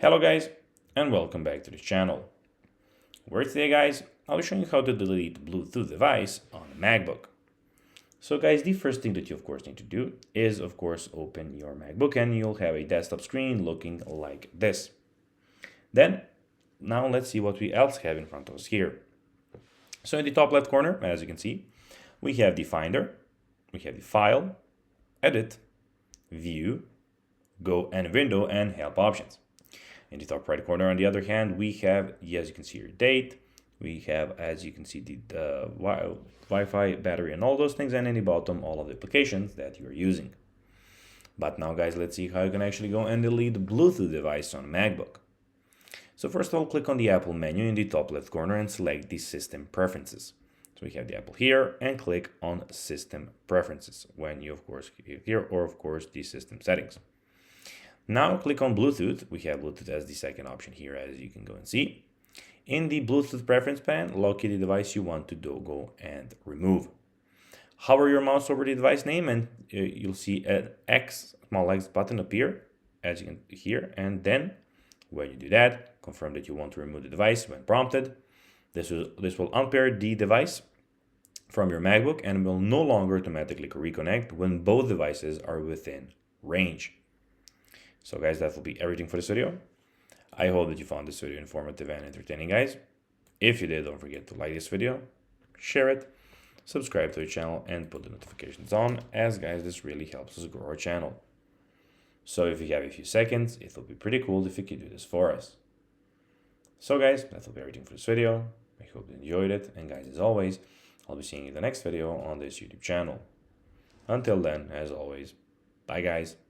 Hello guys, and welcome back to the channel. Where today guys, I'll be showing you how to delete Bluetooth device on a MacBook. So guys, the first thing that you of course need to do is of course open your MacBook and you'll have a desktop screen looking like this. Then, now let's see what we else have in front of us here. So in the top left corner, as you can see, we have the Finder, we have the File, Edit, View, Go and Window, and Help options. In the top right corner, on the other hand, we have, as you can see, your date. We have, as you can see, the Wi-Fi, battery, and all those things. And in the bottom, all of the applications that you're using. But now, guys, let's see how you can actually go and delete the Bluetooth device on a MacBook. So first of all, click on the Apple menu in the top left corner and select the System Preferences. So we have the Apple here and click on System Preferences when you, of course, click here, or of course, the System Settings. Now click on Bluetooth. We have Bluetooth as the second option here, as you can go and see. In the Bluetooth preference pane, locate the device you want to go and remove. Hover your mouse over the device name and you'll see an small X button appear, as you can here. And then when you do that, confirm that you want to remove the device when prompted. This will unpair the device from your MacBook and will no longer automatically reconnect when both devices are within range. So guys, that will be everything for this video. I hope that you found this video informative and entertaining, guys. If you did, don't forget to like this video, share it, subscribe to the channel, and put the notifications on, as guys, this really helps us grow our channel. So if you have a few seconds, it will be pretty cool if you could do this for us. So guys, that will be everything for this video. I hope you enjoyed it, and guys, as always, I'll be seeing you in the next video on this YouTube channel. Until then, as always, bye guys.